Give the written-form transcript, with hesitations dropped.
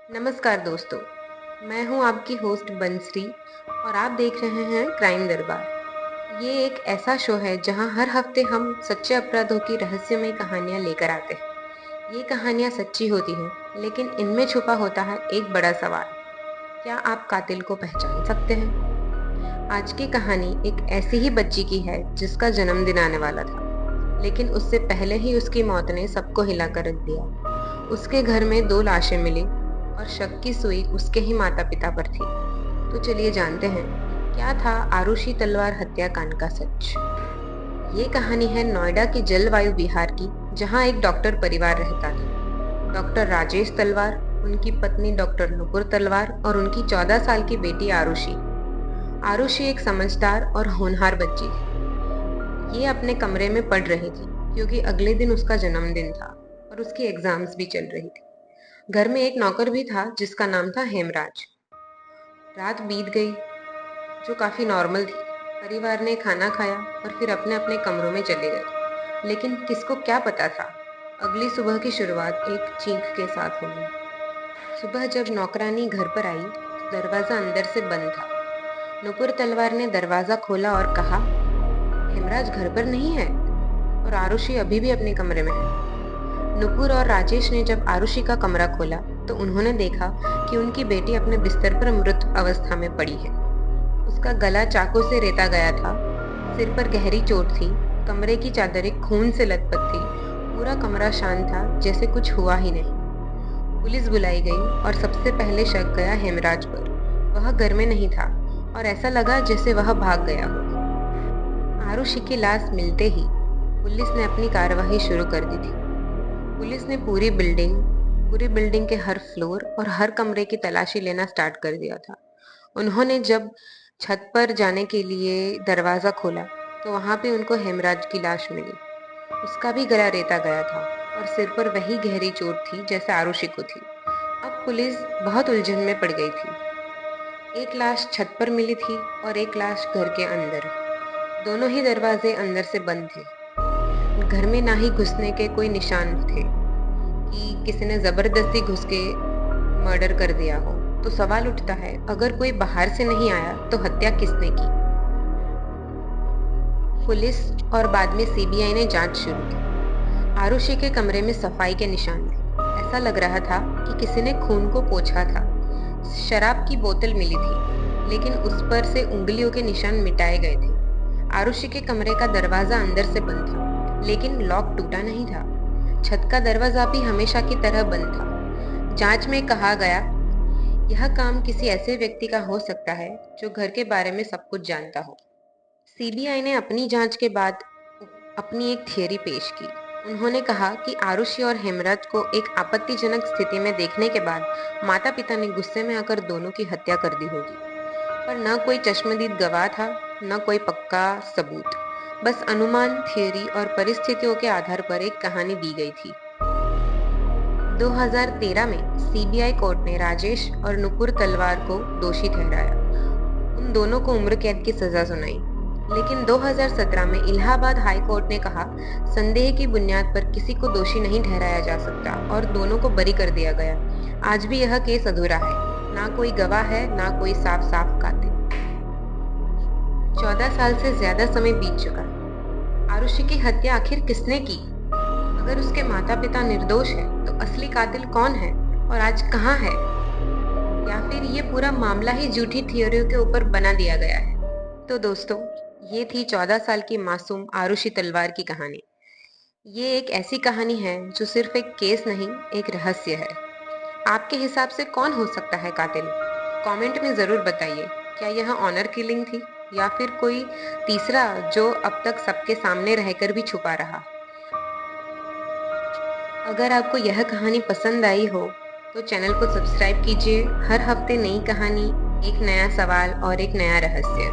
नमस्कार दोस्तों, मैं हूं आपकी होस्ट बंसरी और आप देख रहे हैं क्राइम दरबार। ये एक ऐसा शो है जहां हर हफ्ते हम सच्चे अपराधों की रहस्यमय कहानियां लेकर आते हैं। ये कहानियां सच्ची होती हैं, लेकिन इनमें छुपा होता है एक बड़ा सवाल। क्या आप कातिल को पहचान सकते हैं? आज की कहानी एक ऐसी ही बच्ची की है जिसका जन्मदिन आने वाला था, लेकिन उससे पहले ही उसकी मौत ने सबको हिलाकर रख दिया। उसके घर में 2 लाशें मिली और शक की सुई उसके ही माता पिता पर थी। तो चलिए जानते हैं, क्या था आरुषि तलवार हत्याकांड का सच। ये कहानी है नोएडा के जलवायु विहार की, जहां एक डॉक्टर परिवार रहता था। डॉक्टर राजेश तलवार, उनकी पत्नी डॉक्टर नुपुर तलवार और उनकी 14 साल की बेटी आरुषि। आरुषि एक समझदार और होनहार बच्ची थी। ये अपने कमरे में पढ़ रही थी क्योंकि अगले दिन उसका जन्मदिन था और उसकी एग्जाम्स भी चल रही थी। घर में एक नौकर भी था जिसका नाम था हेमराज। रात बीत गई, जो काफी नॉर्मल थी। परिवार ने खाना खाया और फिर अपने अपने कमरों में चले गए। लेकिन किसको क्या पता था, अगली सुबह की शुरुआत एक चीख के साथ होगी। सुबह जब नौकरानी घर पर आई तो दरवाजा अंदर से बंद था। नुपुर तलवार ने दरवाजा खोला और कहा, हेमराज घर पर नहीं है और आरुषि अभी भी अपने कमरे में है। नुपुर और राजेश ने जब आरुषि का कमरा खोला तो उन्होंने देखा कि उनकी बेटी अपने बिस्तर पर मृत अवस्था में पड़ी है। उसका गला चाकू से रेता गया था, सिर पर गहरी चोट थी, कमरे की चादरें खून से लथपथ थी। पूरा कमरा शांत था, जैसे कुछ हुआ ही नहीं। पुलिस बुलाई गई और सबसे पहले शक गया हेमराज पर। वह घर में नहीं था और ऐसा लगा जैसे वह भाग गया हो। आरुषि की लाश मिलते ही पुलिस ने अपनी कार्यवाही शुरू कर दी थी। पुलिस ने पूरी बिल्डिंग के हर फ्लोर और हर कमरे की तलाशी लेना स्टार्ट कर दिया था। उन्होंने जब छत पर जाने के लिए दरवाजा खोला तो वहां पे उनको हेमराज की लाश मिली। उसका भी गला रेता गया था और सिर पर वही गहरी चोट थी जैसे आरुषि को थी। अब पुलिस बहुत उलझन में पड़ गई थी। एक लाश छत पर मिली थी और एक लाश घर के अंदर। दोनों ही दरवाजे अंदर से बंद थे। घर में ना ही घुसने के कोई निशान थे कि किसी ने जबरदस्ती घुस के मर्डर कर दिया हो। तो सवाल उठता है, अगर कोई बाहर से नहीं आया तो हत्या किसने की? पुलिस और बाद में सीबीआई ने जांच शुरू की। आरुषि के कमरे में सफाई के निशान थे। ऐसा लग रहा था कि किसी ने खून को पोंछा था। शराब की बोतल मिली थी, लेकिन उस पर से उंगलियों के निशान मिटाए गए थे। आरुषि के कमरे का दरवाजा अंदर से बंद था, लेकिन लॉक टूटा नहीं था। छत का दरवाजा भी हमेशा की तरह बंद था। जांच में कहा गया, यह काम किसी ऐसे व्यक्ति का हो सकता है जो घर के बारे में सब कुछ जानता हो। सीबीआई ने अपनी जांच के बाद अपनी एक थियरी पेश की। उन्होंने कहा कि आरुषि और हेमराज को एक आपत्तिजनक स्थिति में देखने के बाद माता पिता ने गुस्से में आकर दोनों की हत्या कर दी होगी। पर न कोई चश्मदीद गवाह था, न कोई पक्का सबूत। बस अनुमान, थियरी और परिस्थितियों के आधार पर एक कहानी दी गई थी। 2013 में सीबीआई कोर्ट ने राजेश और नुपुर तलवार को दोषी ठहराया। उन दोनों को उम्र कैद की सजा सुनाई। लेकिन 2017 में इलाहाबाद हाई कोर्ट ने कहा, संदेह की बुनियाद पर किसी को दोषी नहीं ठहराया जा सकता और दोनों को बरी कर दिया गया। आज भी यह केस अधूरा है। ना कोई गवाह है, ना कोई साफ कातिल। 14 साल से ज्यादा समय बीत चुका है। आरुषि की हत्या आखिर किसने की? अगर उसके माता पिता निर्दोष है तो असली कातिल कौन है और आज कहाँ है? या फिर ये पूरा मामला ही झूठी थियोरियों के ऊपर बना दिया गया है? तो दोस्तों, ये थी 14 साल की मासूम आरुषि तलवार की कहानी। ये एक ऐसी कहानी है जो सिर्फ एक केस नहीं, एक रहस्य है। आपके हिसाब से कौन हो सकता है कातिल? कमेंट में जरूर बताइए। क्या यह ऑनर किलिंग थी या फिर कोई तीसरा जो अब तक सबके सामने रहकर भी छुपा रहा? अगर आपको यह कहानी पसंद आई हो तो चैनल को सब्सक्राइब कीजिए। हर हफ्ते नई कहानी, एक नया सवाल और एक नया रहस्य।